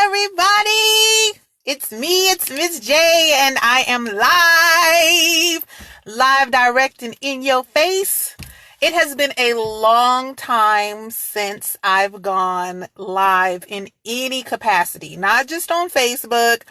everybody. It's me, it's Miss J, and I am live, direct, and in your face. It has been a long time since I've gone live in any capacity, not just on Facebook.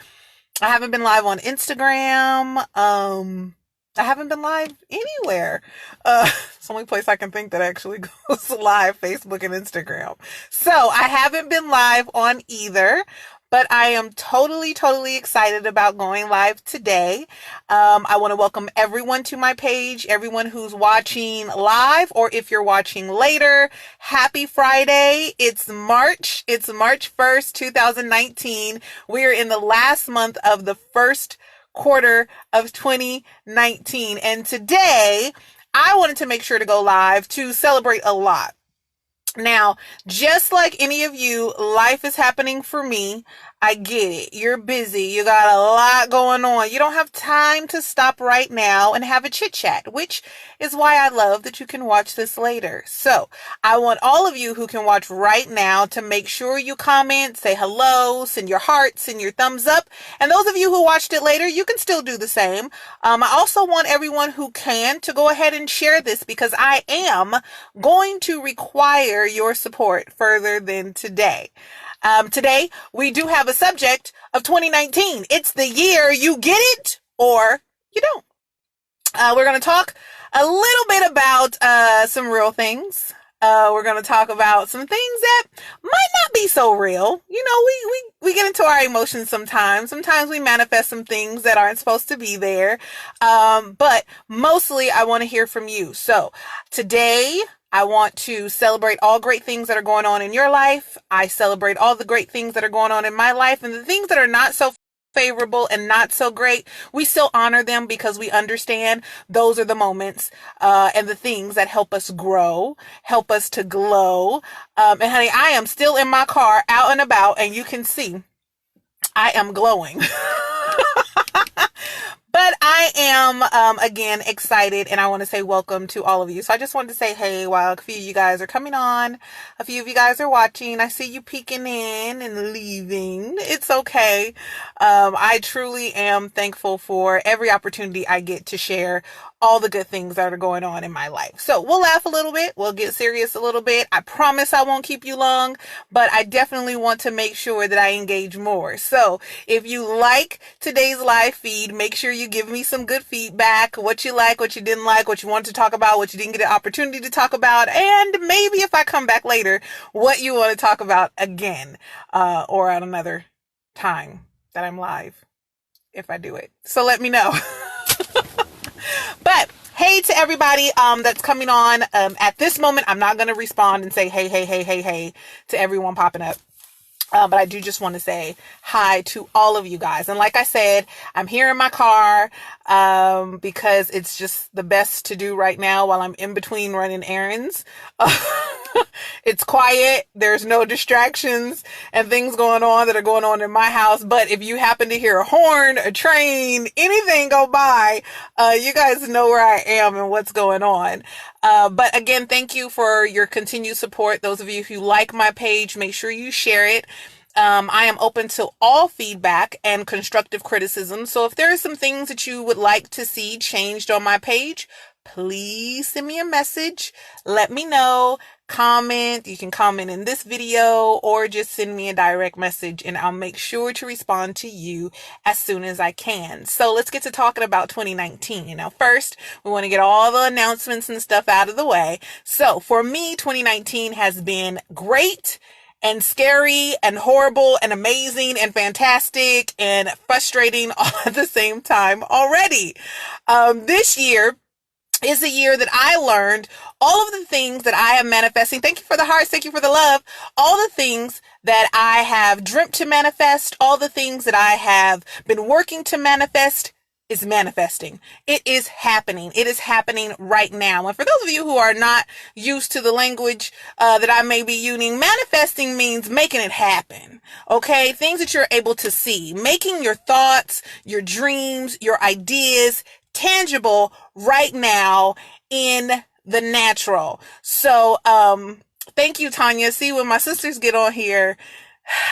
I haven't been live on Instagram. I haven't been live anywhere. It's the only place I can think that actually goes live, Facebook and Instagram. So I haven't been live on either, but I am totally excited about going live today. I want to welcome everyone to my page, everyone who's watching live, or if you're watching later, happy Friday. It's March 1st, 2019. We're in the last month of the first quarter of 2019. And today I wanted to make sure to go live to celebrate a lot. Now, just like any of you, life is happening for me. I get it. You're busy. You got a lot going on. You don't have time to stop right now and have a chit chat, which is why I love that you can watch this later. So I want all of you who can watch right now to make sure you comment, say hello, send your hearts, send your thumbs up. And those of you who watched it later, you can still do the same. I also want everyone who can to go ahead and share this because I am going to require your support further than today. Today, we do have a subject of 2019. It's the year you get it or you don't. We're going to talk a little bit about some real things. We're going to talk about some things that might not be so real. You know, we get into our emotions sometimes. Sometimes we manifest some things that aren't supposed to be there. But mostly I want to hear from you. So today, I want to celebrate all great things that are going on in your life. I celebrate all the great things that are going on in my life, and the things that are not so favorable and not so great, we still honor them because we understand those are the moments and the things that help us grow, help us to glow. And honey, I am still in my car out and about, and you can see I am glowing. But I am, again, excited, and I want to say welcome to all of you. So I just wanted to say, hey, while a few of you guys are coming on, a few of you guys are watching, I see you peeking in and leaving. It's okay. I truly am thankful for every opportunity I get to share all the good things that are going on in my life. So we'll laugh a little bit. We'll get serious a little bit. I promise I won't keep you long, but I definitely want to make sure that I engage more. So if you like today's live feed, make sure you give me some good feedback, what you like, what you didn't like, what you wanted to talk about, what you didn't get an opportunity to talk about, and maybe if I come back later, what you want to talk about again, or at another time that I'm live, if I do it. So let me know. But hey to everybody that's coming on. At this moment, I'm not going to respond and say hey to everyone popping up. But I do just want to say hi to all of you guys. And like I said, I'm here in my car because it's just the best to do right now while I'm in between running errands. It's quiet. There's no distractions and things going on that are going on in my house. But if you happen to hear a horn, a train, anything go by, you guys know where I am and what's going on. But again, thank you for your continued support. Those of you who like my page, make sure you share it. I am open to all feedback and constructive criticism. So if there are some things that you would like to see changed on my page, please send me a message. Let me know. Comment. You can comment in this video or just send me a direct message and I'll make sure to respond to you as soon as I can. So let's get to talking about 2019. Now, first, we want to get all the announcements and stuff out of the way. So for me, 2019 has been great and scary and horrible and amazing and fantastic and frustrating all at the same time already. This year is a year that I learned all of the things that I am manifesting. Thank you for the hearts. Thank you for the love. All the things that I have dreamt to manifest, all the things that I have been working to manifest is manifesting. It is happening. It is happening right now. And for those of you who are not used to the language that I may be using, manifesting means making it happen. Okay? Things that you're able to see. Making your thoughts, your dreams, your ideas tangible right now in the natural. So, thank you, Tanya. See, when my sisters get on here,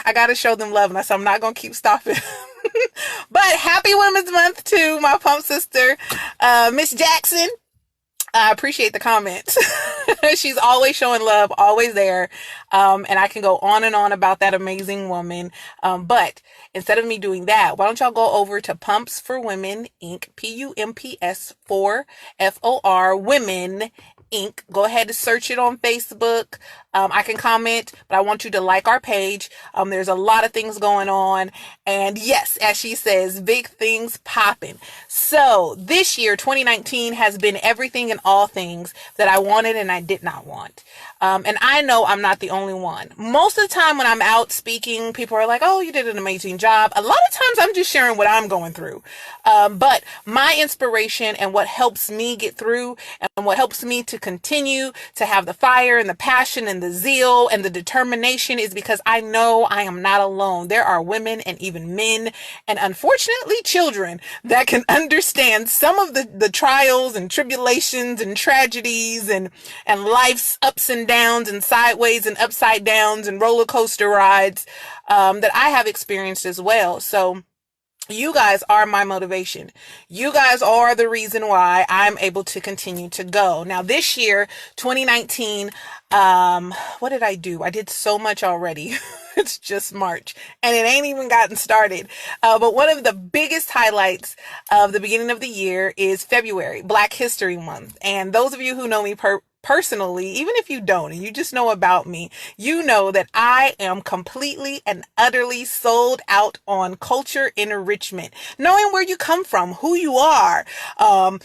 I got to show them love, and I said I'm not going to keep stopping. But happy Women's Month to my pump sister, Miss Jackson. I appreciate the comments. She's always showing love, always there. And I can go on and on about that amazing woman. But instead of me doing that, why don't y'all go over to Pumps for Women Inc., PUMPS for FOR Women Inc. Go ahead and search it on Facebook. I can comment, but I want you to like our page. There's a lot of things going on. And yes, as she says, big things popping. So this year, 2019, has been everything and all things that I wanted and I did not want. And I know I'm not the only one. Most of the time when I'm out speaking, people are like, oh, you did an amazing job. A lot of times I'm just sharing what I'm going through. But my inspiration and what helps me get through and what helps me to continue to have the fire and the passion and the zeal and the determination is because I know I am not alone. There are women and even men and unfortunately children that can understand some of the trials and tribulations and tragedies and life's ups and downs and sideways and upside downs and roller coaster rides that I have experienced as well. So you guys are my motivation. You guys are the reason why I'm able to continue to go. Now this year, 2019, what did I do? I did so much already. It's just March and it ain't even gotten started. But one of the biggest highlights of the beginning of the year is February, Black History Month. And those of you who know me personally, even if you don't and you just know about me, you know that I am completely and utterly sold out on culture enrichment. Knowing where you come from, who you are,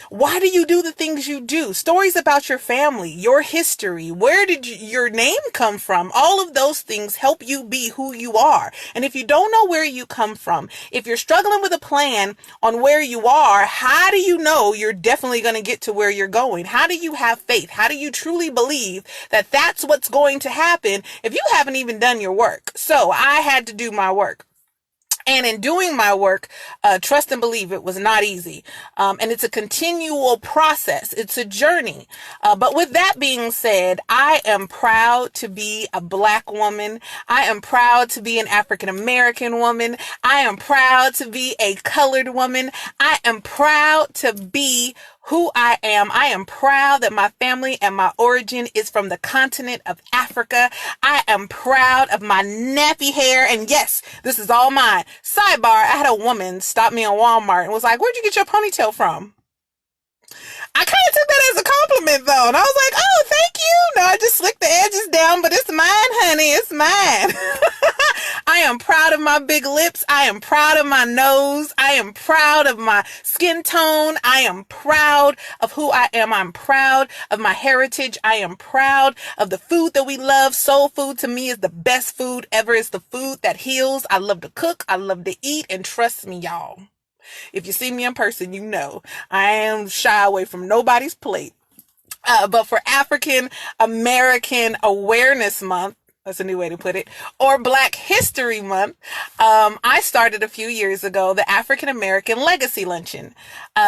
why do you do the things you do, stories about your family, your history, where did your name come from? All of those things help you be who you are. And if you don't know where you come from, if you're struggling with a plan on where you are, how do you know you're definitely going to get to where you're going? How do you have faith? How do you truly believe that that's what's going to happen if you haven't even done your work? So I had to do my work. And in doing my work, trust and believe it was not easy. And it's a continual process. It's a journey. But with that being said, I am proud to be a Black woman. I am proud to be an African American woman. I am proud to be a colored woman. I am proud to be who I am. I am proud that my family and my origin is from the continent of Africa. I am proud of my nappy hair. And yes, this is all mine. Sidebar, I had a woman stop me in Walmart and was like, where'd you get your ponytail from? I kind of took that as a compliment though. And I was like, oh, thank you. No, I just slicked the edges down, but it's mine, honey. It's mine. I am proud of my big lips. I am proud of my nose. I am proud of my skin tone. I am proud of who I am. I'm proud of my heritage. I am proud of the food that we love. Soul food to me is the best food ever. It's the food that heals. I love to cook. I love to eat. And trust me, y'all, if you see me in person, you know I am shy away from nobody's plate. But for African American Awareness Month, that's a new way to put it, or Black History Month, I started a few years ago the African American Legacy Luncheon.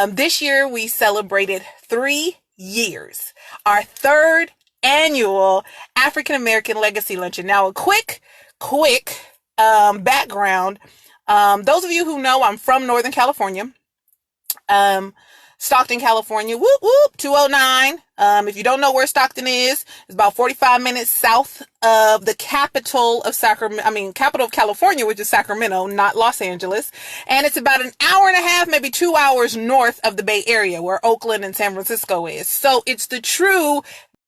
This year we celebrated 3 years, our third annual African American Legacy Luncheon. Now a quick background. Those of you who know, I'm from Northern California. Stockton, California, whoop, whoop, 209. If you don't know where Stockton is, it's about 45 minutes south of the capital of capital of California, which is Sacramento, not Los Angeles. And it's about an hour and a half, maybe 2 hours north of the Bay Area, where Oakland and San Francisco is. So it's the true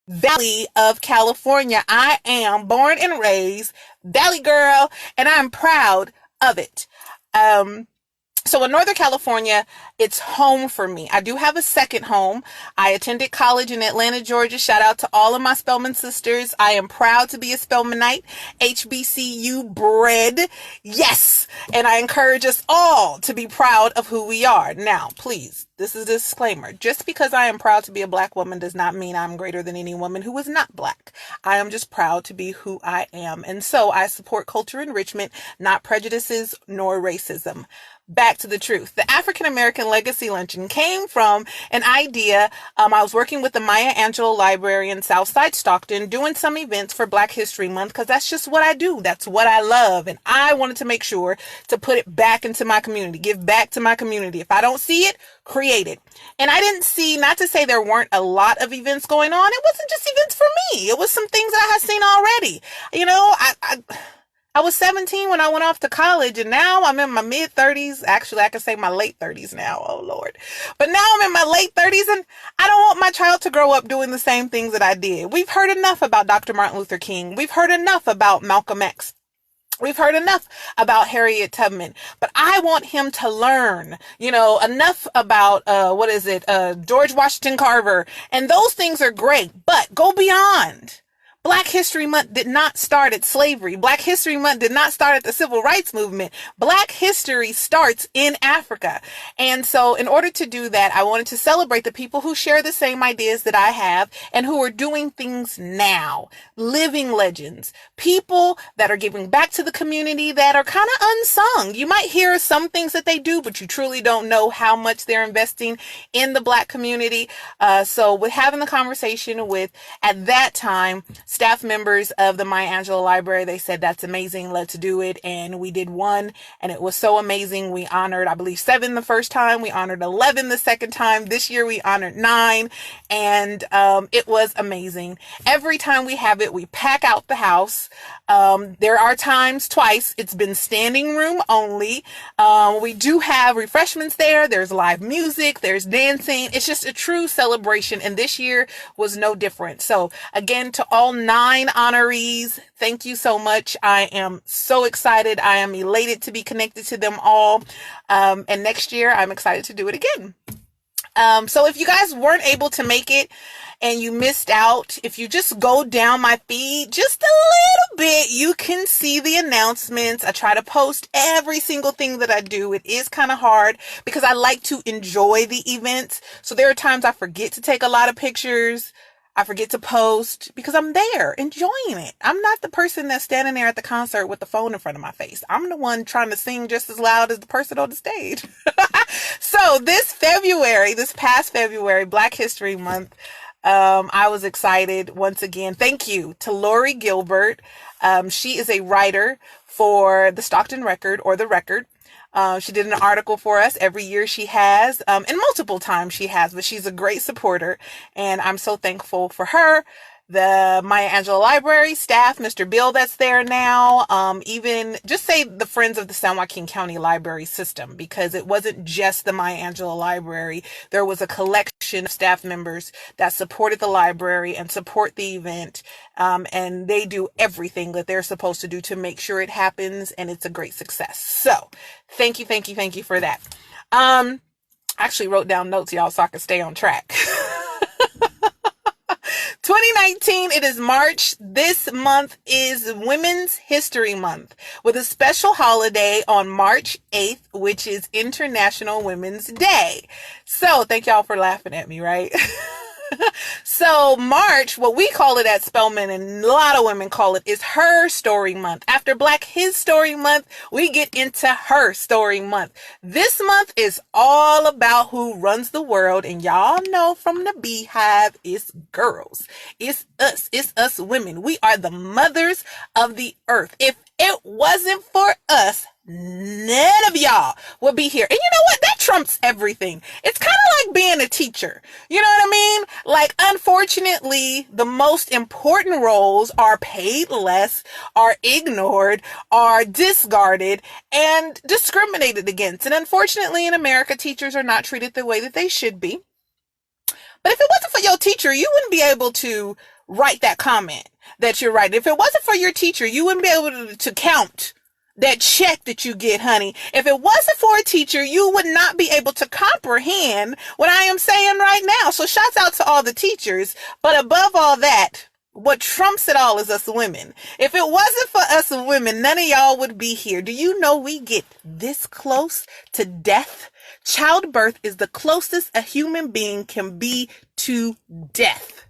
Valley of California. I am born and raised Valley girl, and I'm proud of it. So in Northern California, it's home for me. I do have a second home. I attended college in Atlanta, Georgia. Shout out to all of my Spelman sisters. I am proud to be a Spelmanite. HBCU bred. Yes. And I encourage us all to be proud of who we are. Now, please, this is a disclaimer. Just because I am proud to be a Black woman does not mean I'm greater than any woman who is not Black. I am just proud to be who I am. And so I support culture enrichment, not prejudices nor racism. back to the truth. The African American Legacy Luncheon came from an idea. I was working with the Maya Angelou Library in Southside Stockton doing some events for Black History Month because that's just what I do. That's what I love. And I wanted to make sure to put it back into my community, give back to my community. If I don't see it, create it. And I didn't see, not to say there weren't a lot of events going on. It wasn't just events for me. It was some things that I had seen already. You know, I was 17 when I went off to college, and now I'm in my mid 30s. Actually, I can say my late 30s now. Oh Lord. But now I'm in my late 30s, and I don't want my child to grow up doing the same things that I did. We've heard enough about Dr. Martin Luther King. We've heard enough about Malcolm X. We've heard enough about Harriet Tubman, but I want him to learn, enough about, George Washington Carver. And those things are great, but go beyond. Black History Month did not start at slavery. Black History Month did not start at the Civil Rights Movement. Black history starts in Africa. And so in order to do that, I wanted to celebrate the people who share the same ideas that I have and who are doing things now. Living legends. People that are giving back to the community that are kind of unsung. You might hear some things that they do, but you truly don't know how much they're investing in the Black community. So with having the conversation with, at that time, staff members of the Maya Angelou Library, they said, that's amazing, let's do it. And we did one, and it was so amazing. We honored, I believe, 7 the first time. We honored 11 the second time. This year we honored 9, and it was amazing. Every time we have it, we pack out the house. There are times, twice, it's been standing room only. We do have refreshments there. There's live music. There's dancing. It's just a true celebration, and this year was no different. So again, to all 9 honorees, thank you so much. I am so excited. I am elated to be connected to them all. And next year, I'm excited to do it again. So if you guys weren't able to make it and you missed out, if you just go down my feed just a little bit, you can see the announcements. I try to post every single thing that I do. It is kind of hard because I like to enjoy the events. So there are times I forget to take a lot of pictures. I forget to post because I'm there enjoying it. I'm not the person that's standing there at the concert with the phone in front of my face. I'm the one trying to sing just as loud as the person on the stage. So this past February, Black History Month, I was excited once again. Thank you to Lori Gilbert. She is a writer for the Stockton Record, or The Record. She did an article for us every year. She has, and multiple times she has, but she's a great supporter, and I'm so thankful for her. The Maya Angelou Library staff, Mr. Bill that's there now, even just say the Friends of the San Joaquin County Library System, because it wasn't just the Maya Angelou Library. There was a collection of staff members that supported the library and support the event, and they do everything that they're supposed to do to make sure it happens, and it's a great success. So thank you for that. I actually wrote down notes, y'all, so I could stay on track. 2019, it is March. This month is Women's History Month with a special holiday on March 8th, which is International Women's Day. So thank y'all for laughing at me, right? So March, what we call it at Spelman, and a lot of women call it, is Her Story Month. After Black His Story Month, we get into Her Story Month. This month is all about who runs the world, and y'all know from the Beehive, it's girls. It's us women. We are the mothers of the earth. If it wasn't for us, none of y'all would be here. And you know what? That trumps everything. It's kind of like being a teacher. You know what I mean? Like, unfortunately, the most important roles are paid less, are ignored, are discarded, and discriminated against. And unfortunately, in America, teachers are not treated the way that they should be. But if it wasn't for your teacher, you wouldn't be able to write that comment that you're writing. If it wasn't for your teacher, you wouldn't be able to count that check that you get, honey. If it wasn't for a teacher, you would not be able to comprehend what I am saying right now. So shouts out to all the teachers. But above all that, what trumps it all is us women. If it wasn't for us women, none of y'all would be here. Do you know we get this close to death? Childbirth is the closest a human being can be to death.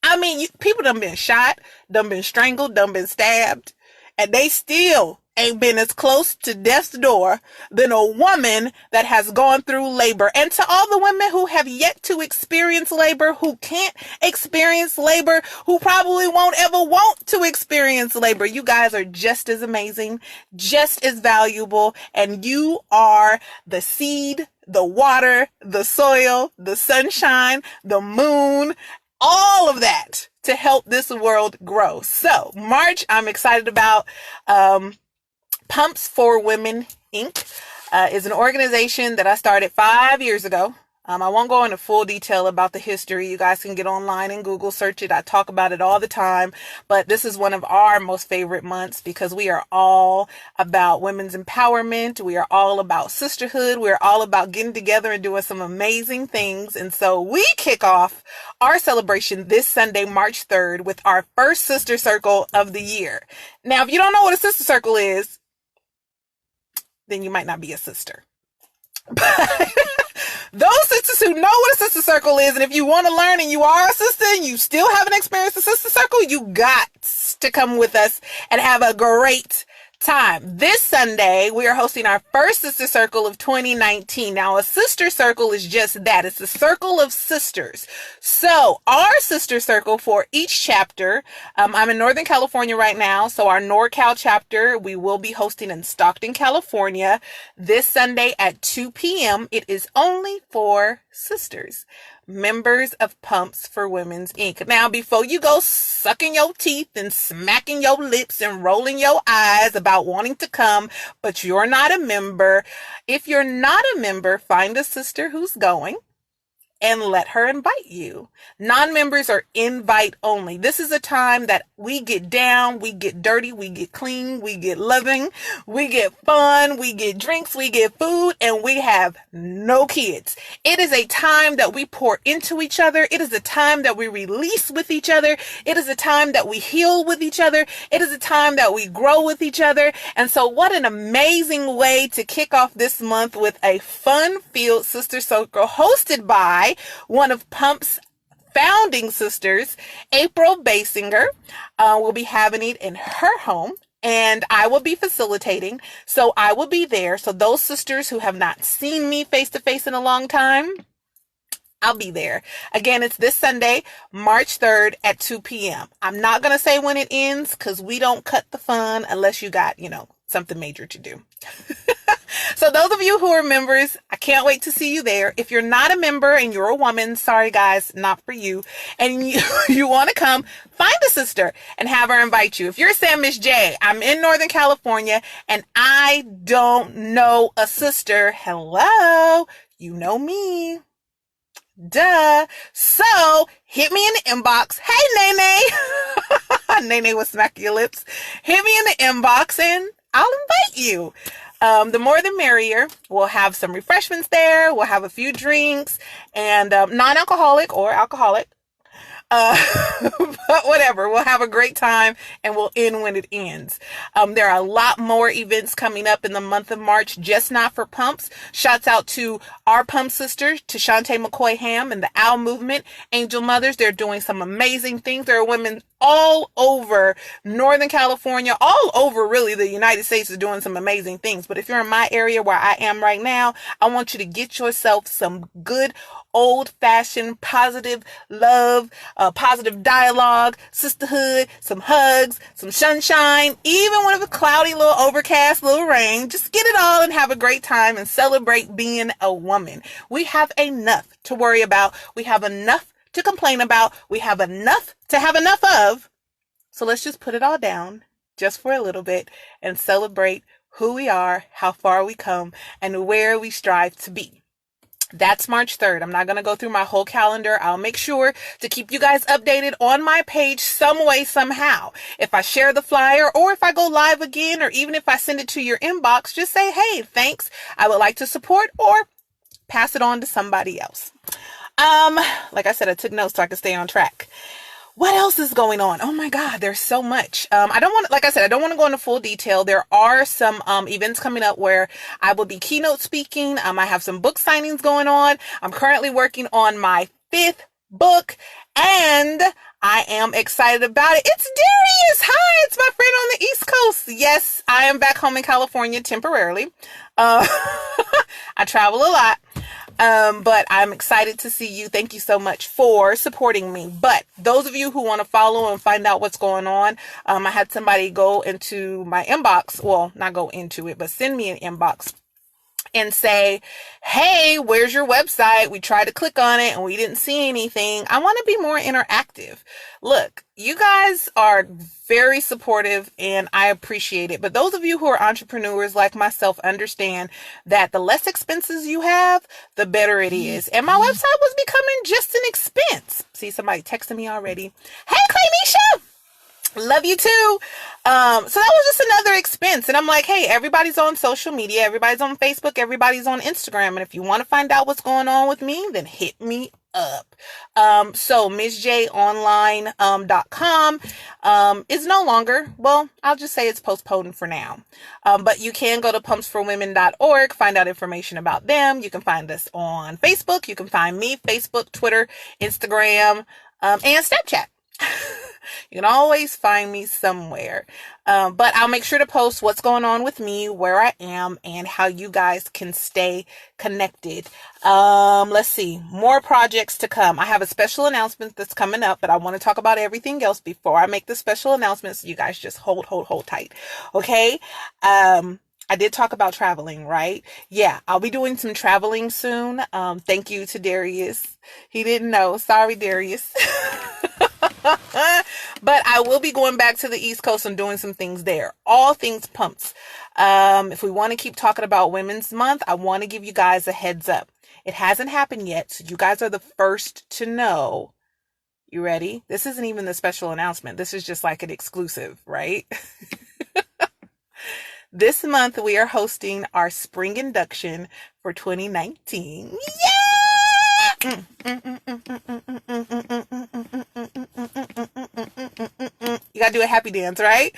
I mean, people done been shot, done been strangled, done been stabbed, and they still ain't been as close to death's door than a woman that has gone through labor. And to all the women who have yet to experience labor, who can't experience labor, who probably won't ever want to experience labor, you guys are just as amazing, just as valuable, and you are the seed, the water, the soil, the sunshine, the moon, all of that to help this world grow. So March, I'm excited about. Pumps for Women Inc. Is an organization that I started 5 years ago. I won't go into full detail about the history. You guys can get online and Google search it. I talk about it all the time, but this is one of our most favorite months because we are all about women's empowerment. We are all about sisterhood. We're all about getting together and doing some amazing things. And so we kick off our celebration this Sunday, March 3rd, with our first sister circle of the year. Now, if you don't know what a sister circle is, then you might not be a sister. But those sisters who know what a sister circle is, and if you want to learn and you are a sister and you still haven't experienced a sister circle, you got to come with us and have a great time. This Sunday, we are hosting our first sister circle of 2019. Now, a sister circle is just that. It's a circle of sisters. So our sister circle for each chapter, I'm in Northern California right now. So our NorCal chapter, we will be hosting in Stockton, California this Sunday at 2 p.m. It is only for sisters, members of Pumps for Women's Inc. Now, before you go sucking your teeth and smacking your lips and rolling your eyes about wanting to come, but you're not a member, if you're not a member, find a sister who's going and let her invite you. Non-members are invite only. This is a time that we get down, we get dirty, we get clean, we get loving, we get fun, we get drinks, we get food, and we have no kids. It is a time that we pour into each other. It is a time that we release with each other. It is a time that we heal with each other. It is a time that we grow with each other. And so what an amazing way to kick off this month with a fun-filled sister circle hosted by one of Pump's founding sisters, April Basinger. We'll be having it in her home, and I will be facilitating. So I will be there. So those sisters who have not seen me face to face in a long time, I'll be there. Again, it's this Sunday, March 3rd at 2 p.m. I'm not going to say when it ends because we don't cut the fun unless you got, something major to do. So those of you who are members, I can't wait to see you there. If you're not a member and you're a woman, sorry guys, not for you, and you want to come, find a sister and have her invite you. If you're saying, Miss J, I'm in Northern California and I don't know a sister, hello, you know me. Duh. So hit me in the inbox. Hey, Nene. Nene will smack your lips. Hit me in the inbox and I'll invite you. The more the merrier. We'll have some refreshments there. We'll have a few drinks and non-alcoholic or alcoholic. But whatever, we'll have a great time and we'll end when it ends. There are a lot more events coming up in the month of March, just not for Pumps. Shouts out to our Pump sisters, to Shantae McCoy Ham and the Owl Movement, Angel Mothers. They're doing some amazing things. There are women all over Northern California, all over really the United States is doing some amazing things. But if you're in my area where I am right now, I want you to get yourself some good old-fashioned positive love, positive dialogue, sisterhood, some hugs, some sunshine, even when it's a cloudy, little overcast, little rain. Just get it all and have a great time and celebrate being a woman. We have enough to worry about. We have enough to complain about. We have enough to have enough of. So let's just put it all down just for a little bit and celebrate who we are, how far we come, and where we strive to be. That's March 3rd. I'm not going to go through my whole calendar. I'll make sure to keep you guys updated on my page some way, somehow. If I share the flyer or if I go live again, or even if I send it to your inbox, just say, hey, thanks. I would like to support, or pass it on to somebody else. Like I said, I took notes so I could stay on track. What else is going on? Oh my God, there's so much. I don't want to go into full detail. There are some events coming up where I will be keynote speaking. I have some book signings going on. I'm currently working on my 5th book, and I am excited about it. It's Darius. Hi, it's my friend on the East Coast. Yes, I am back home in California temporarily. I travel a lot. But I'm excited to see you. Thank you so much for supporting me. But those of you who want to follow and find out what's going on, I had somebody go into my inbox. Well, not go into it, but send me an inbox and say, hey, where's your website? We tried to click on it and we didn't see anything. I want to be more interactive. Look, you guys are very supportive and I appreciate it. But those of you who are entrepreneurs like myself understand that the less expenses you have, the better it is. And my website was becoming just an expense. See, somebody texting me already. Hey, Claynisha! Love you too. So that was just another expense. And I'm like, hey, everybody's on social media. Everybody's on Facebook. Everybody's on Instagram. And if you want to find out what's going on with me, then hit me up. So MissJOnline.com, is no longer, well, I'll just say it's postponed for now. But you can go to pumpsforwomen.org, find out information about them. You can find us on Facebook. You can find me, Facebook, Twitter, Instagram, and Snapchat. You can always find me somewhere. But I'll make sure to post what's going on with me, where I am, and how you guys can stay connected. Let's see. More projects to come. I have a special announcement that's coming up, but I want to talk about everything else before I make the special announcement. So you guys just hold tight. Okay? I did talk about traveling, right? Yeah, I'll be doing some traveling soon. Thank you to Darius. He didn't know. Sorry, Darius. But I will be going back to the East Coast and doing some things there. All things pumps. If we want to keep talking about Women's Month, I want to give you guys a heads up. It hasn't happened yet, so you guys are the first to know. You ready? This isn't even the special announcement. This is just like an exclusive, right? This month, we are hosting our spring induction for 2019. Yeah! You gotta do a happy dance, right?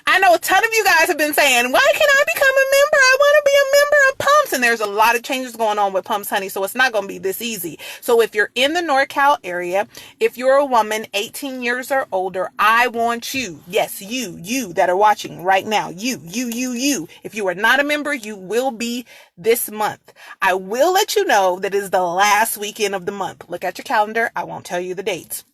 I know a ton of you guys have been saying, why can't I become a member? I want to be a member of Pumps. And there's a lot of changes going on with Pumps, honey, so it's not going to be this easy. So if you're in the NorCal area, if you're a woman 18 years or older, I want you, yes, you that are watching right now, you. If you are not a member, you will be this month. I will let you know that it is the last weekend of the month. Look at your calendar. I won't tell you the dates.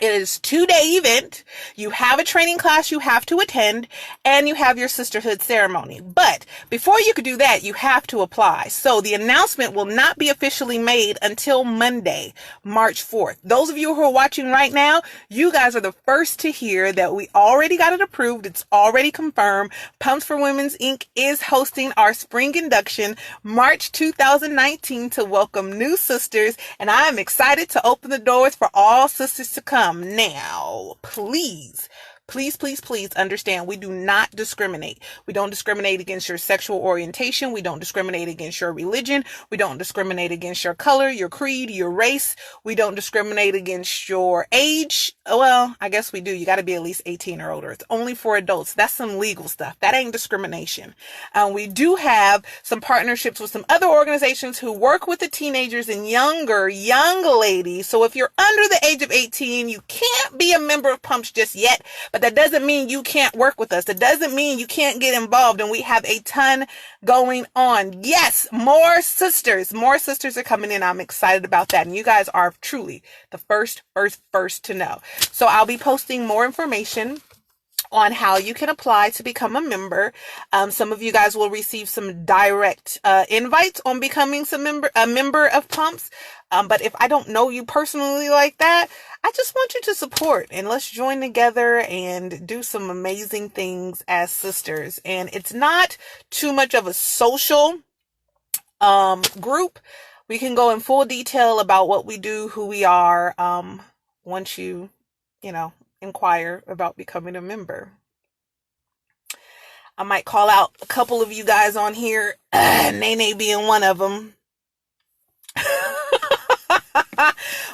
It is a 2-day event. You have a training class you have to attend, and you have your sisterhood ceremony. But before you could do that, you have to apply. So the announcement will not be officially made until Monday, March 4th. Those of you who are watching right now, you guys are the first to hear that we already got it approved. It's already confirmed. Pumps for Women's Inc. is hosting our spring induction, March 2019, to welcome new sisters, and I am excited to open the doors for all sisters to come. Now, please understand, we do not discriminate. We don't discriminate against your sexual orientation. We don't discriminate against your religion. We don't discriminate against your color, your creed, your race. We don't discriminate against your age. Well, I guess we do. You got to be at least 18 or older. It's only for adults. That's some legal stuff. That ain't discrimination. We do have some partnerships with some other organizations who work with the teenagers and young ladies. So if you're under the age of 18, you can't be a member of Pumps just yet, but that doesn't mean you can't work with us. That doesn't mean you can't get involved, and we have a ton going on. Yes, more sisters are coming in. I'm excited about that, and you guys are truly the first to know. So I'll be posting more information on how you can apply to become a member. Some of you guys will receive some direct invites on becoming a member of Pumps. But if I don't know you personally like that, I just want you to support, and let's join together and do some amazing things as sisters. And it's not too much of a social group. We can go in full detail about what we do, who we are, once you inquire about becoming a member. I might call out a couple of you guys on here, Nene being one of them.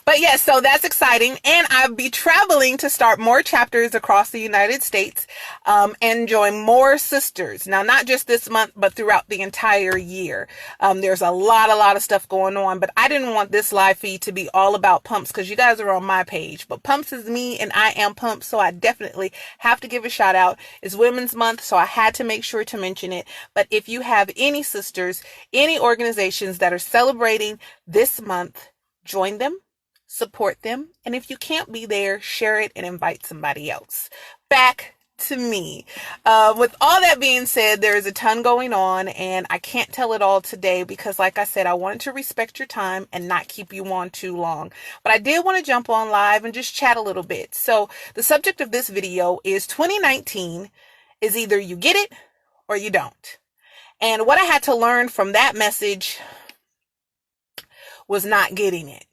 But yes, so that's exciting. And I'll be traveling to start more chapters across the United States, and join more sisters. Now, not just this month, but throughout the entire year. There's a lot of stuff going on, but I didn't want this live feed to be all about pumps because you guys are on my page. But pumps is me and I am pumps. So I definitely have to give a shout out. It's Women's Month, so I had to make sure to mention it. But if you have any sisters, any organizations that are celebrating this month, join them, support them, and if you can't be there, share it and invite somebody else. Back to me. With all that being said, there is a ton going on, and I can't tell it all today because, like I said, I wanted to respect your time and not keep you on too long. But I did want to jump on live and just chat a little bit. So the subject of this video is 2019 is either you get it or you don't. And what I had to learn from that message was not getting it.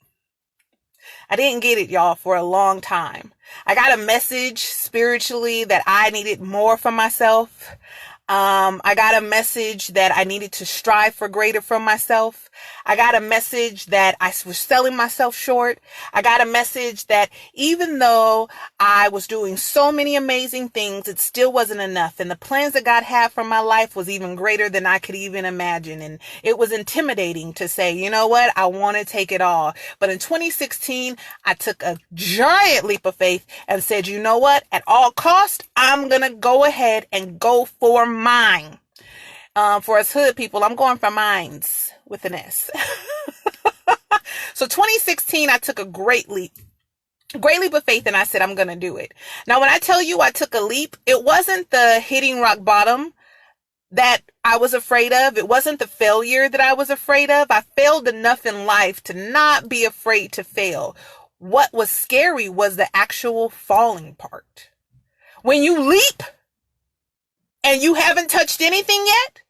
I didn't get it, y'all, for a long time. I got a message spiritually that I needed more for myself. I got a message that I needed to strive for greater from myself. I got a message that I was selling myself short. I got a message that even though I was doing so many amazing things, it still wasn't enough. And the plans that God had for my life was even greater than I could even imagine. And it was intimidating to say, you know what? I want to take it all. But in 2016, I took a giant leap of faith and said, you know what? At all costs, I'm going to go ahead and go for mine. For us hood people, I'm going for mines with an S. So 2016, I took a great leap of faith, and I said, I'm going to do it. Now, when I tell you I took a leap, it wasn't the hitting rock bottom that I was afraid of. It wasn't the failure that I was afraid of. I failed enough in life to not be afraid to fail. What was scary was the actual falling part. When you leap and you haven't touched anything yet,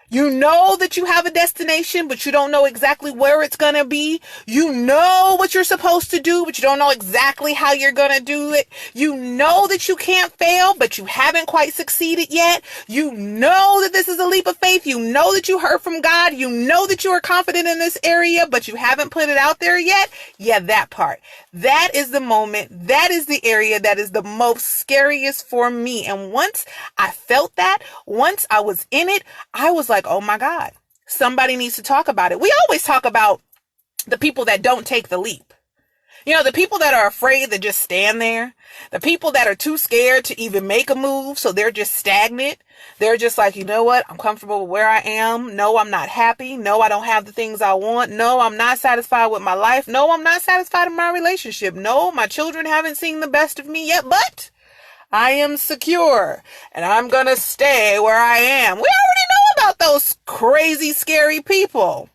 you know that you have a destination, but you don't know exactly where it's going to be. You know what you're supposed to do, but you don't know exactly how you're going to do it. You know that you can't fail, but you haven't quite succeeded yet. You know that this is a leap of faith. You know that you heard from God. You know that you are confident in this area, but you haven't put it out there yet. Yeah, that part. That is the moment. That is the area that is the most scariest for me. And once I felt that, once I was in it, I was like, oh my God, somebody needs to talk about it. We always talk about the people that don't take the leap. You know, the people that are afraid to just stand there, the people that are too scared to even make a move, so they're just stagnant. They're just like, you know what? I'm comfortable with where I am. No, I'm not happy. No, I don't have the things I want. No, I'm not satisfied with my life. No, I'm not satisfied in my relationship. No, my children haven't seen the best of me yet, but I am secure and I'm going to stay where I am. We already know about those crazy, scary people.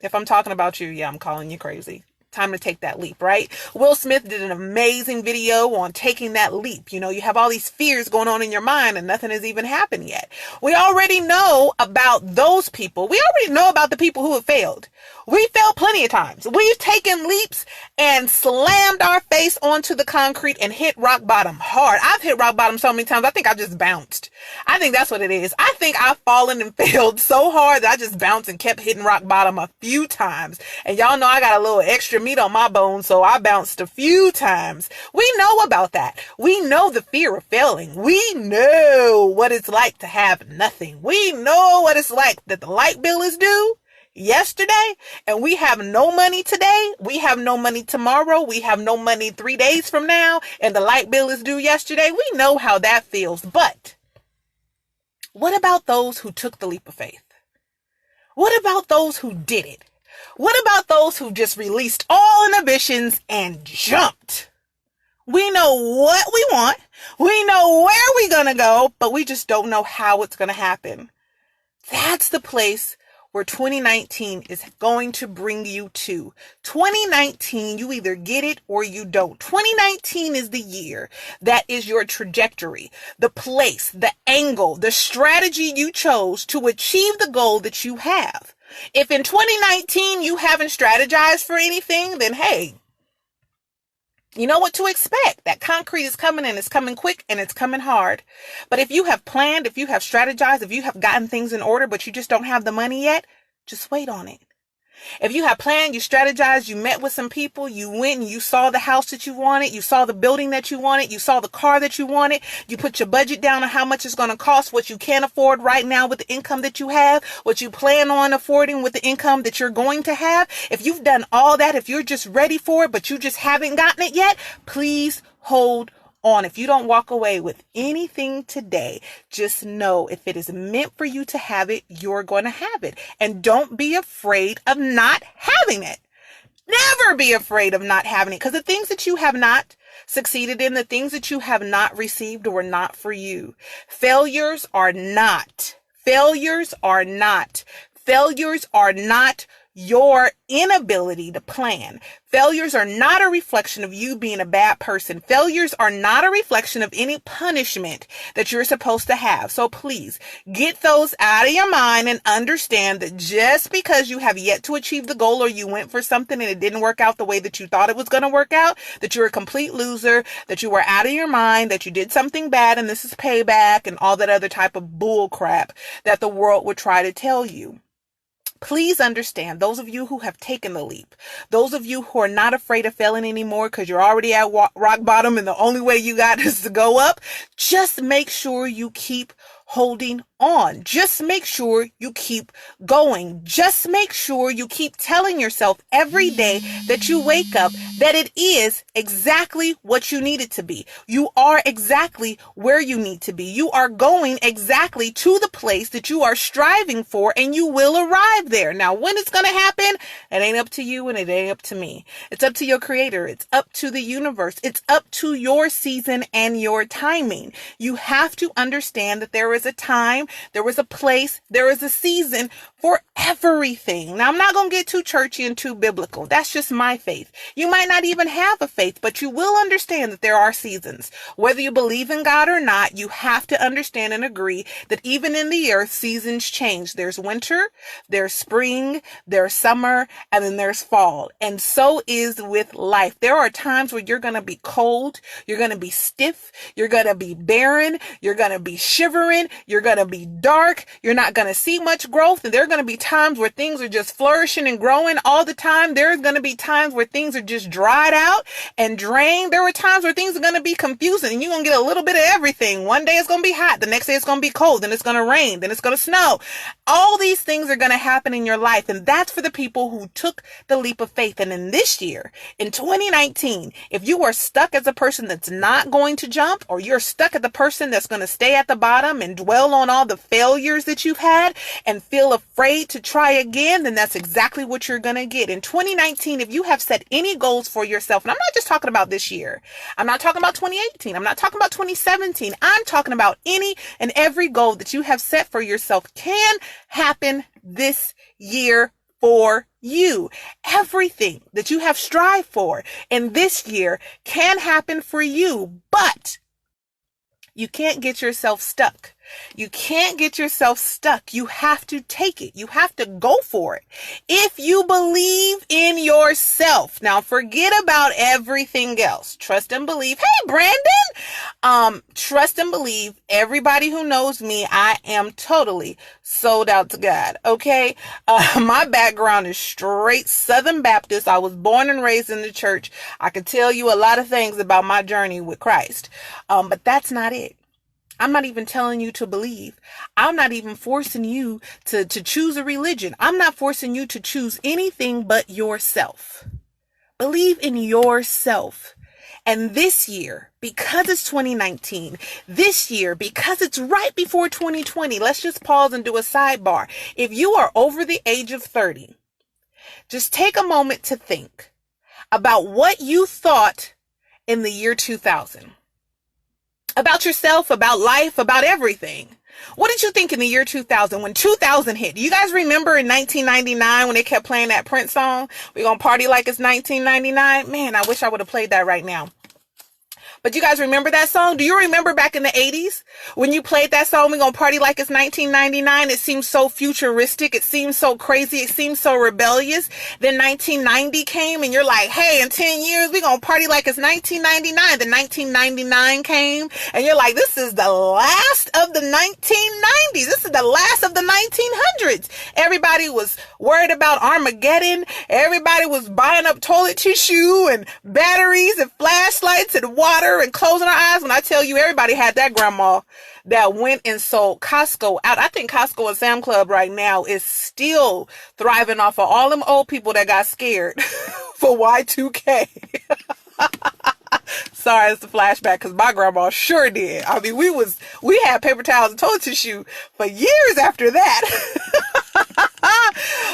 If I'm talking about you, yeah, I'm calling you crazy. Time to take that leap, right? Will Smith did an amazing video on taking that leap. You know, you have all these fears going on in your mind and nothing has even happened yet. We already know about those people. We already know about the people who have failed. We failed plenty of times. We've taken leaps and slammed our face onto the concrete and hit rock bottom hard. I've hit rock bottom so many times, I think I just bounced. I think that's what it is. I think I've fallen and failed so hard that I just bounced and kept hitting rock bottom a few times. And y'all know I got a little extra meat on my bones, so I bounced a few times. We know about that. We know the fear of failing. We know what it's like to have nothing. We know what it's like that the light bill is due yesterday and we have no money today. We have no money tomorrow. We have no money 3 days from now and the light bill is due yesterday. We know how that feels. But what about those who took the leap of faith? What about those who did it? What about those who just released all inhibitions and jumped? We know what we want. We know where we're going to go, but we just don't know how it's going to happen. That's the place where 2019 is going to bring you to. 2019, you either get it or you don't. 2019 is the year that is your trajectory, the place, the angle, the strategy you chose to achieve the goal that you have. If in 2019 you haven't strategized for anything, then hey, you know what to expect. That concrete is coming and it's coming quick and it's coming hard. But if you have planned, if you have strategized, if you have gotten things in order, but you just don't have the money yet, just wait on it. If you had planned, you strategized, you met with some people, you went and you saw the house that you wanted, you saw the building that you wanted, you saw the car that you wanted, you put your budget down on how much it's going to cost, what you can afford right now with the income that you have, what you plan on affording with the income that you're going to have. If you've done all that, if you're just ready for it, but you just haven't gotten it yet, please hold on. If you don't walk away with anything today, just know if it is meant for you to have it, you're going to have it. And don't be afraid of not having it. Never be afraid of not having it, because the things that you have not succeeded in, the things that you have not received were not for you. Failures are not your inability to plan. Failures are not a reflection of you being a bad person. Failures are not a reflection of any punishment that you're supposed to have. So please get those out of your mind and understand that just because you have yet to achieve the goal, or you went for something and it didn't work out the way that you thought it was going to work out, that you're a complete loser, that you were out of your mind, that you did something bad and this is payback and all that other type of bull crap that the world would try to tell you. Please understand, those of you who have taken the leap, those of you who are not afraid of failing anymore because you're already at rock bottom and the only way you got is to go up, just make sure you keep holding on. Just make sure you keep going. Just make sure you keep telling yourself every day that you wake up that it is exactly what you need it to be. You are exactly where you need to be. You are going exactly to the place that you are striving for, and you will arrive there. Now, when it's going to happen, it ain't up to you and it ain't up to me. It's up to your creator. It's up to the universe. It's up to your season and your timing. You have to understand that there is a time, there was a place, there is a season for everything. Now, I'm not going to get too churchy and too biblical. That's just my faith. You might not even have a faith, but you will understand that there are seasons. Whether you believe in God or not, you have to understand and agree that even in the earth, seasons change. There's winter, there's spring, there's summer, and then there's fall. And so is with life. There are times where you're going to be cold, you're going to be stiff, you're going to be barren, you're going to be shivering, you're going to be dark, you're not going to see much growth, and there are going to be times where things are just flourishing and growing all the time. There's going to be times where things are just dried out and drained. There are times where things are going to be confusing and you're going to get a little bit of everything. One day it's going to be hot, the next day it's going to be cold, then it's going to rain, then it's going to snow. All these things are going to happen in your life, and that's for the people who took the leap of faith. And in this year, in 2019, if you are stuck as a person that's not going to jump, or you're stuck as the person that's going to stay at the bottom and dwell on all the failures that you've had and feel afraid to try again, then that's exactly what you're going to get. In 2019, if you have set any goals for yourself, and I'm not just talking about this year, I'm not talking about 2018, I'm not talking about 2017, I'm talking about any and every goal that you have set for yourself can happen this year for you. Everything that you have strived for in this year can happen for you, but you can't get yourself stuck. You can't get yourself stuck. You have to take it. You have to go for it. If you believe in yourself, now forget about everything else. Trust and believe. Hey, Brandon. Trust and believe. Everybody who knows me, I am totally sold out to God. Okay. My background is straight Southern Baptist. I was born and raised in the church. I could tell you a lot of things about my journey with Christ. But that's not it. I'm not even telling you to believe. I'm not even forcing you to choose a religion. I'm not forcing you to choose anything but yourself. Believe in yourself. And this year, because it's 2019, this year, because it's right before 2020, let's just pause and do a sidebar. If you are over the age of 30, just take a moment to think about what you thought in the year 2000. About yourself, about life, about everything. What did you think in the year 2000 when 2000 hit? Do you guys remember in 1999 when they kept playing that Prince song? We're going to party like it's 1999. Man, I wish I would have played that right now. But you guys remember that song? Do you remember back in the 80s when you played that song, "We Gonna Party Like It's 1999? It seems so futuristic. It seems so crazy. It seems so rebellious. Then 1990 came and you're like, hey, in 10 years, we gonna party like it's 1999. Then 1999 came and you're like, this is the last of the 1990s. This is the last of the 1900s. Everybody was worried about Armageddon. Everybody was buying up toilet tissue and batteries and flashlights and water and closing our eyes. When I tell you, everybody had that grandma that went and sold Costco out. I think Costco and Sam Club right now is still thriving off of all them old people that got scared for Y2K. Sorry, it's a flashback because my grandma sure did. I mean, we had paper towels and toilet tissue for years after that.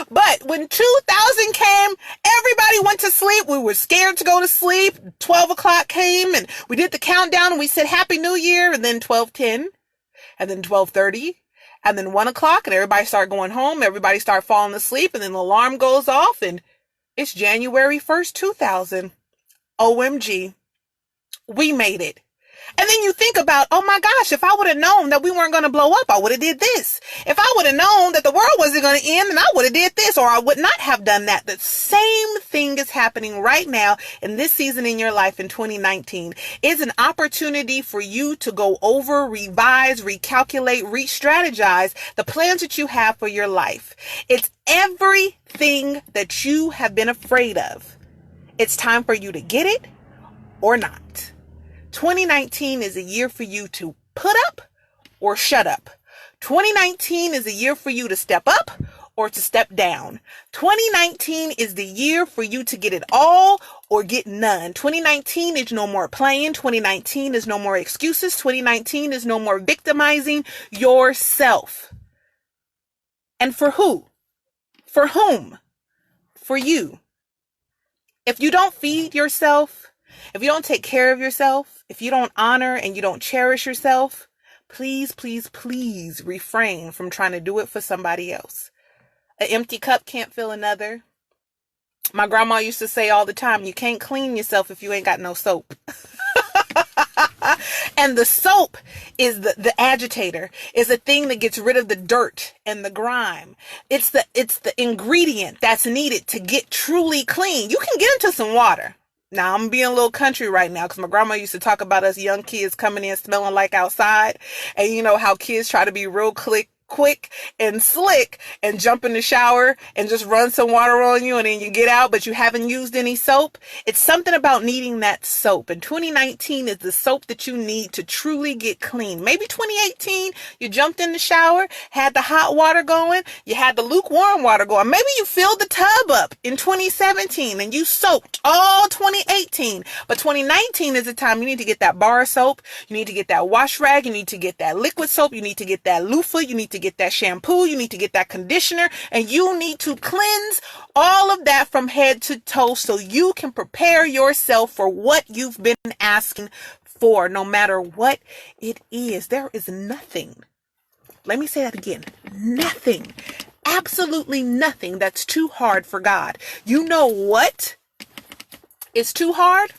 But when 2000 came, everybody went to sleep. We were scared to go to sleep. 12 o'clock came and we did the countdown and we said Happy New Year, and then 12:10 and then 12:30 and then 1 o'clock and everybody started going home. Everybody started falling asleep and then the alarm goes off and it's January 1st, 2000. OMG. We made it. And then you think about, oh my gosh, if I would have known that we weren't going to blow up, I would have did this. If I would have known that the world wasn't going to end, then I would have did this, or I would not have done that. The same thing is happening right now in this season in your life in 2019. It's an opportunity for you to go over, revise, recalculate, re-strategize the plans that you have for your life. It's everything that you have been afraid of. It's time for you to get it or not. 2019 is a year for you to put up or shut up. 2019 is a year for you to step up or to step down. 2019 is the year for you to get it all or get none. 2019 is no more playing. 2019 is no more excuses. 2019 is no more victimizing yourself. And for who? For whom? For you. If you don't feed yourself, if you don't take care of yourself, if you don't honor and you don't cherish yourself, please, please, please refrain from trying to do it for somebody else. An empty cup can't fill another. My grandma used to say all the time, you can't clean yourself if you ain't got no soap. And the soap is the agitator, is the thing that gets rid of the dirt and the grime. It's the ingredient that's needed to get truly clean. You can get into some water. Now, I'm being a little country right now because my grandma used to talk about us young kids coming in smelling like outside. And you know how kids try to be real quick and slick and jump in the shower and just run some water on you and then you get out, but you haven't used any soap. It's something about needing that soap. And 2019 is the soap that you need to truly get clean. Maybe 2018, you jumped in the shower, had the hot water going, you had the lukewarm water going. Maybe you filled the tub up in 2017 and you soaked all 2018. But 2019 is the time you need to get that bar soap. You need to get that wash rag. You need to get that liquid soap. You need to get that loofah. You need to get that shampoo, you need to get that conditioner, and you need to cleanse all of that from head to toe so you can prepare yourself for what you've been asking for, no matter what it is. There is nothing. Let me say that again. Nothing. Absolutely nothing that's too hard for God. You know what is too hard?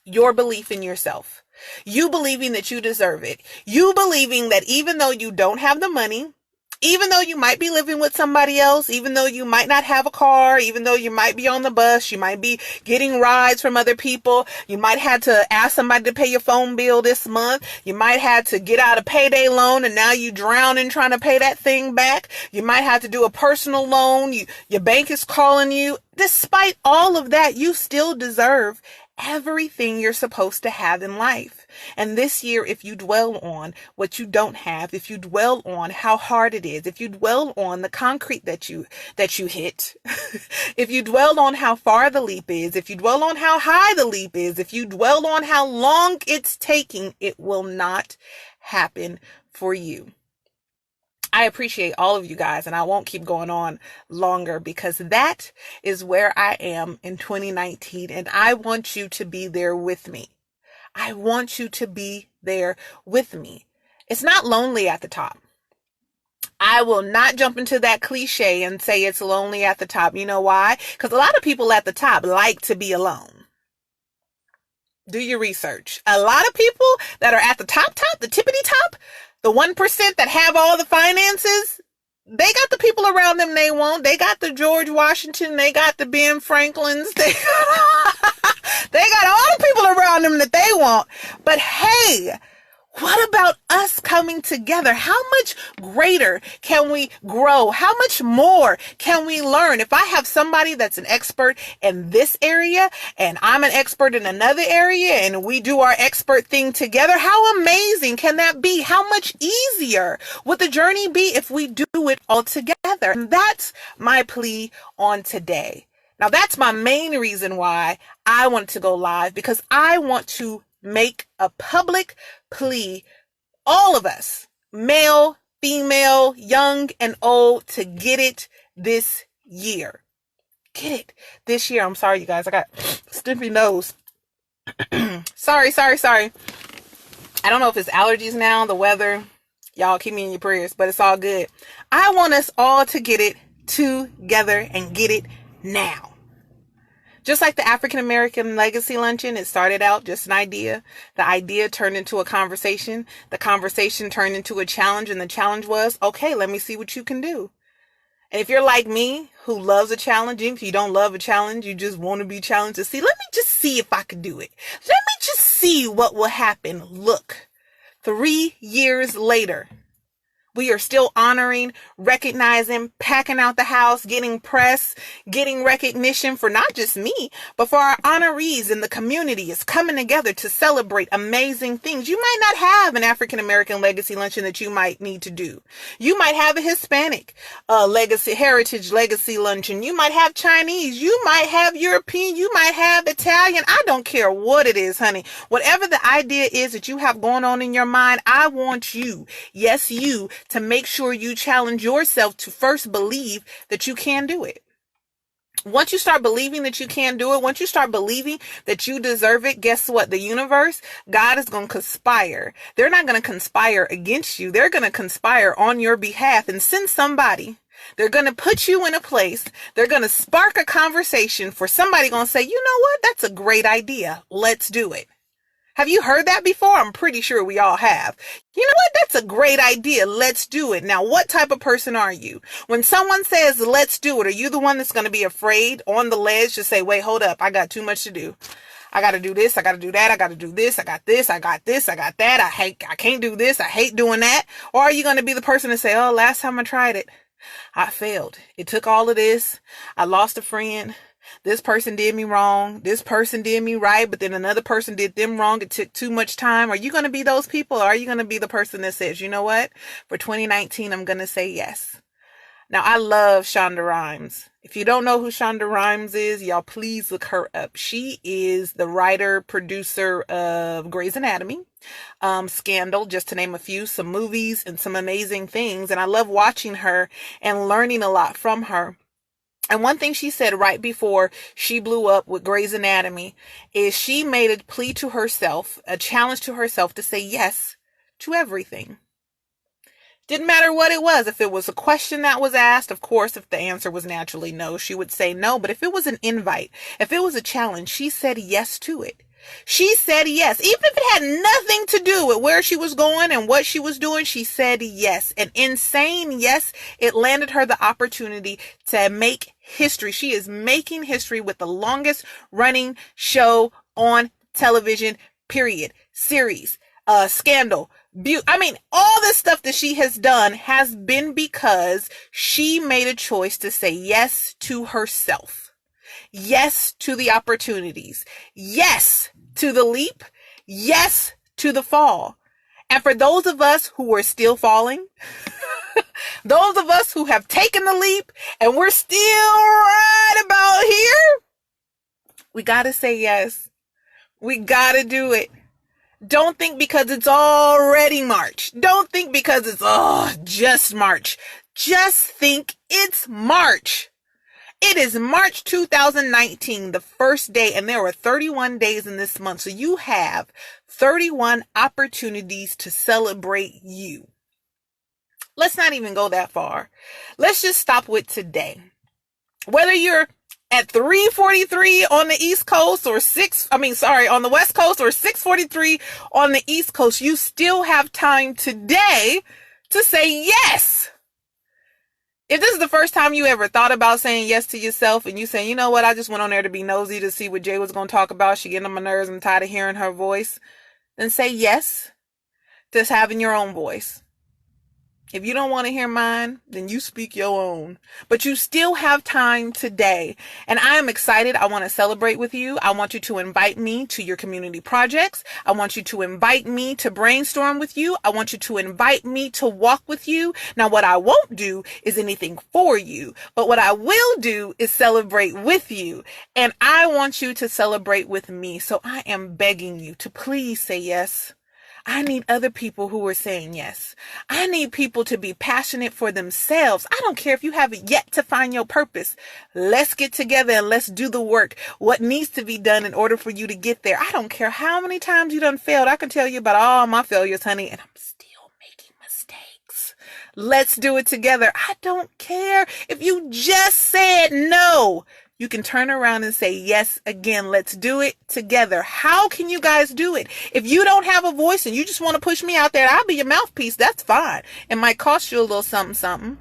Your belief in yourself. You believing that you deserve it. You believing that even though you don't have the money, even though you might be living with somebody else, even though you might not have a car, even though you might be on the bus, you might be getting rides from other people, you might have to ask somebody to pay your phone bill this month, you might have to get out a payday loan and now you drowning trying to pay that thing back, you might have to do a personal loan, your bank is calling you. Despite all of that, you still deserve everything you're supposed to have in life. And this year, if you dwell on what you don't have, if you dwell on how hard it is, if you dwell on the concrete that you hit, if you dwell on how far the leap is, if you dwell on how high the leap is, if you dwell on how long it's taking, it will not happen for you. I appreciate all of you guys, and I won't keep going on longer because that is where I am in 2019, and I want you to be there with me. I want you to be there with me. It's not lonely at the top. I will not jump into that cliche and say it's lonely at the top. You know why? Because a lot of people at the top like to be alone. Do your research. A lot of people that are at the top, the tippity top, the 1% that have all the finances, they got the people around them they want. They got the George Washington. They got the Ben Franklins. They got all the people around them that they want. But hey, what about us coming together? How much greater can we grow? How much more can we learn? If I have somebody that's an expert in this area and I'm an expert in another area and we do our expert thing together, how amazing can that be? How much easier would the journey be if we do it all together? And that's my plea on today. Now, that's my main reason why I wanted to go live, because I want to make a public plea, all of us, male, female, young and old, to get it this year. Get it this year. I'm sorry, you guys. I got stuffy nose. Sorry. I don't know if it's allergies now, the weather. Y'all keep me in your prayers, but it's all good. I want us all to get it together and get it now. Just like the African American Legacy Luncheon, it started out just an idea. The idea turned into a conversation. The conversation turned into a challenge, and the challenge was, okay, let me see what you can do. And if you're like me, who loves a challenge, if you don't love a challenge, you just want to be challenged to see, let me just see if I can do it. Let me just see what will happen. Look, 3 years later, we are still honoring, recognizing, packing out the house, getting press, getting recognition for not just me, but for our honorees in the community is coming together to celebrate amazing things. You might not have an African American legacy luncheon that you might need to do. You might have a Hispanic heritage legacy luncheon. You might have Chinese. You might have European. You might have Italian. I don't care what it is, honey. Whatever the idea is that you have going on in your mind, I want you, yes, you, to make sure you challenge yourself to first believe that you can do it. Once you start believing that you can do it, once you start believing that you deserve it, guess what? The universe, God is going to conspire. They're not going to conspire against you. They're going to conspire on your behalf and send somebody. They're going to put you in a place. They're going to spark a conversation for somebody going to say, you know what? That's a great idea. Let's do it. Have you heard that before? I'm pretty sure we all have. You know what? That's a great idea. Let's do it. Now, what type of person are you? When someone says, let's do it, are you the one that's going to be afraid on the ledge to say, wait, hold up. I got too much to do. I got to do this. I got to do that. I got to do this. I got this. I got this. I got that. I can't do this. I hate doing that. Or are you going to be the person to say, oh, last time I tried it, I failed. It took all of this. I lost a friend. This person did me wrong. This person did me right, but then another person did them wrong. It took too much time. Are you going to be those people, or are you going to be the person that says, you know what? For 2019, I'm going to say yes. Now, I love Shonda Rhimes. If you don't know who Shonda Rhimes is, y'all please look her up. She is the writer, producer of Grey's Anatomy, Scandal, just to name a few, some movies and some amazing things. And I love watching her and learning a lot from her. And one thing she said right before she blew up with Grey's Anatomy is she made a plea to herself, a challenge to herself to say yes to everything. Didn't matter what it was. If it was a question that was asked, of course, if the answer was naturally no, she would say no. But if it was an invite, if it was a challenge, she said yes to it. She said yes. Even if it had nothing to do with where she was going and what she was doing, she said yes. And in saying yes, it landed her the opportunity to make history. She is making history with the longest running show on television, period. Series, Scandal, all this stuff that she has done has been because she made a choice to say yes to herself. Yes to the opportunities. Yes to the leap. Yes to the fall. And for those of us who are still falling, those of us who have taken the leap and we're still right about here, we got to say yes. We got to do it. Don't think because it's already March. Don't think because it's just March. Just think it's March. It is March 2019, the first day, and there are 31 days in this month. So you have 31 opportunities to celebrate you. Let's not even go that far. Let's just stop with today. Whether you're at 3:43 on the East Coast or on the West Coast, or 6:43 on the East Coast, you still have time today to say yes. If this is the first time you ever thought about saying yes to yourself, and you saying, you know what, I just went on there to be nosy to see what Jay was going to talk about, she getting on my nerves, I'm tired of hearing her voice, then say yes to having your own voice. If you don't want to hear mine, then you speak your own. But you still have time today. And I am excited. I want to celebrate with you. I want you to invite me to your community projects. I want you to invite me to brainstorm with you. I want you to invite me to walk with you. Now, what I won't do is anything for you. But what I will do is celebrate with you. And I want you to celebrate with me. So I am begging you to please say yes. I need other people who are saying yes. I need people to be passionate for themselves. I don't care if you haven't yet to find your purpose. Let's get together and let's do the work. What needs to be done in order for you to get there. I don't care how many times you done failed. I can tell you about all my failures, honey, and I'm still making mistakes. Let's do it together. I don't care if you just said no. You can turn around and say yes again. Let's do it together. How can you guys do it? If you don't have a voice and you just want to push me out there, I'll be your mouthpiece. That's fine. It might cost you a little something, something.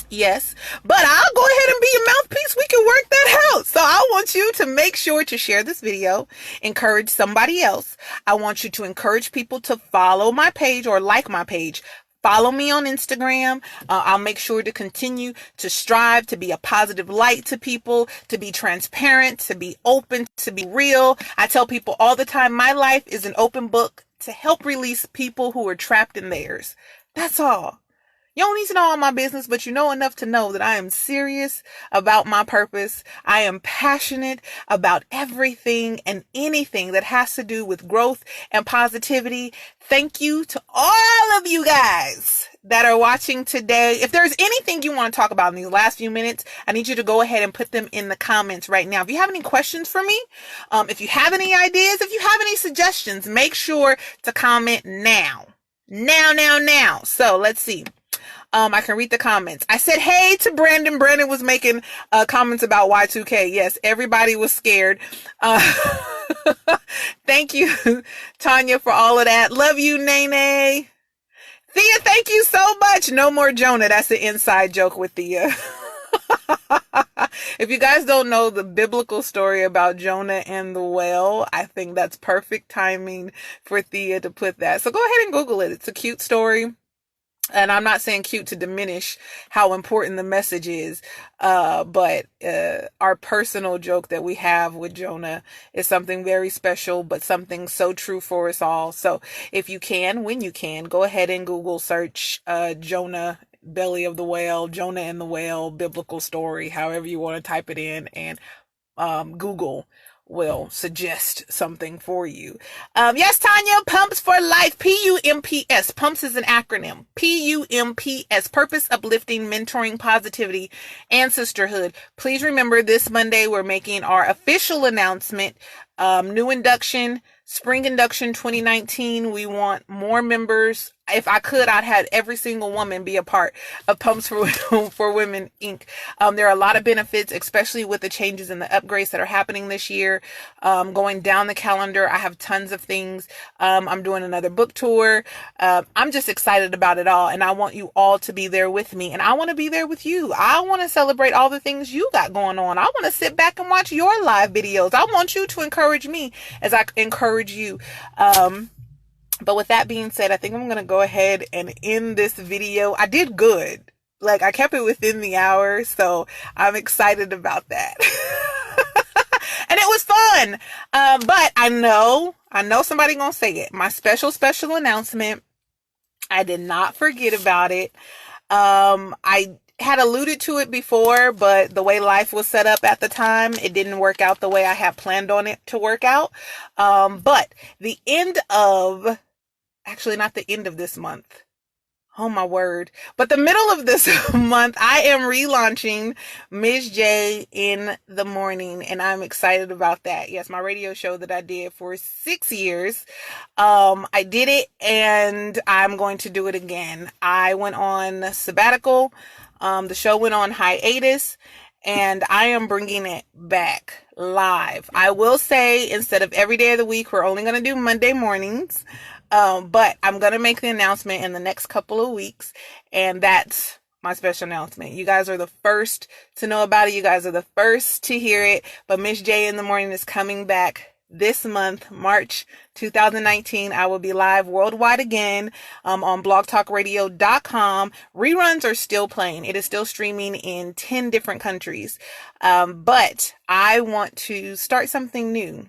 Yes, but I'll go ahead and be your mouthpiece. We can work that out. So I want you to make sure to share this video, encourage somebody else. I want you to encourage people to follow my page or like my page. Follow me on Instagram. I'll make sure to continue to strive to be a positive light to people, to be transparent, to be open, to be real. I tell people all the time, my life is an open book to help release people who are trapped in theirs. That's all. You don't need to know all my business, but you know enough to know that I am serious about my purpose. I am passionate about everything and anything that has to do with growth and positivity. Thank you to all of you guys that are watching today. If there's anything you want to talk about in these last few minutes, I need you to go ahead and put them in the comments right now. If you have any questions for me, if you have any ideas, if you have any suggestions, make sure to comment now. Now. So let's see. I can read the comments. I said, hey to Brandon. Brandon was making comments about Y2K. Yes, everybody was scared. Thank you, Tanya, for all of that. Love you, Nene. Thea, thank you so much. No more Jonah. That's an inside joke with Thea. If you guys don't know the biblical story about Jonah and the whale, I think that's perfect timing for Thea to put that. So go ahead and Google it. It's a cute story. And I'm not saying cute to diminish how important the message is, but our personal joke that we have with Jonah is something very special, but something so true for us all. So if you can, when you can, go ahead and Google search Jonah, belly of the whale, Jonah and the whale, biblical story, however you want to type it in, and Google will suggest something for you. Yes, Tanya, Pumps for Life, PUMPS. Pumps is an acronym. PUMPS, Purpose, Uplifting, Mentoring, Positivity, and Sisterhood. Please remember this Monday, we're making our official announcement. New induction, spring induction 2019. We want more members. If I could, I'd have every single woman be a part of Pumps for Women, Inc. There are a lot of benefits, especially with the changes and the upgrades that are happening this year. Going down the calendar, I have tons of things. I'm doing another book tour. I'm just excited about it all, and I want you all to be there with me, and I want to be there with you. I want to celebrate all the things you got going on. I want to sit back and watch your live videos. I want you to encourage me as I encourage you. But with that being said, I think I'm going to go ahead and end this video. I did good. Like, I kept it within the hour, so I'm excited about that. And it was fun. But I know somebody going to say it. My special announcement. I did not forget about it. I had alluded to it before, but the way life was set up at the time, it didn't work out the way I had planned on it to work out. But the end of, actually not the end of this month. Oh my word. But the middle of this month, I am relaunching Ms. J in the Morning, and I'm excited about that. Yes, my radio show that I did for 6 years. I did it, and I'm going to do it again. I went on sabbatical. The show went on hiatus, and I am bringing it back live. I will say, instead of every day of the week, we're only going to do Monday mornings. But I'm going to make the announcement in the next couple of weeks, and that's my special announcement. You guys are the first to know about it. You guys are the first to hear it. But Miss J in the Morning is coming back this month, March 2019. I will be live worldwide again on blogtalkradio.com. Reruns are still playing. It is still streaming in 10 different countries. But I want to start something new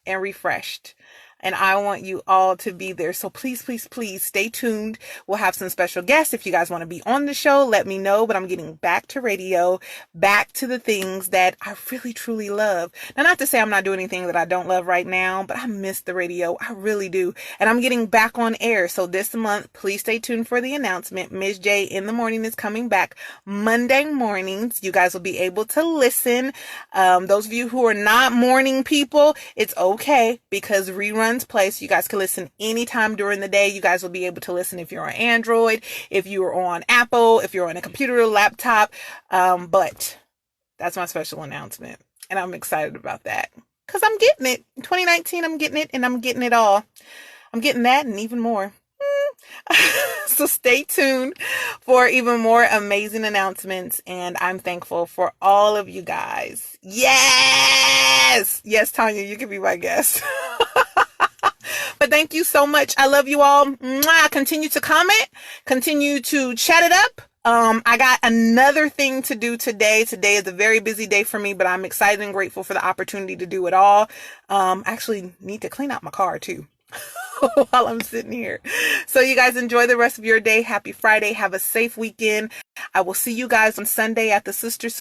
and refreshed. And I want you all to be there. So please, please, please stay tuned. We'll have some special guests. If you guys want to be on the show, let me know. But I'm getting back to radio, back to the things that I really, truly love. Now, not to say I'm not doing anything that I don't love right now, but I miss the radio. I really do. And I'm getting back on air. So this month, please stay tuned for the announcement. Ms. J in the Morning is coming back Monday mornings. You guys will be able to listen. Those of you who are not morning people, it's okay, because reruns place. You guys can listen anytime during the day. You guys will be able to listen if you're on Android, if you're on Apple, if you're on a computer or laptop. But that's my special announcement. And I'm excited about that because I'm getting it. In 2019, I'm getting it, and I'm getting it all. I'm getting that and even more. So stay tuned for even more amazing announcements, and I'm thankful for all of you guys. Yes, Tanya, you can be my guest. But thank you so much. I love you all. Mwah. Continue to comment, continue to chat it up. I got another thing to do today. Today is a very busy day for me, but I'm excited and grateful for the opportunity to do it all. I actually need to clean out my car too. While I'm sitting here. So you guys enjoy the rest of your day. Happy Friday. Have a safe weekend. I will see you guys on Sunday at the Sisters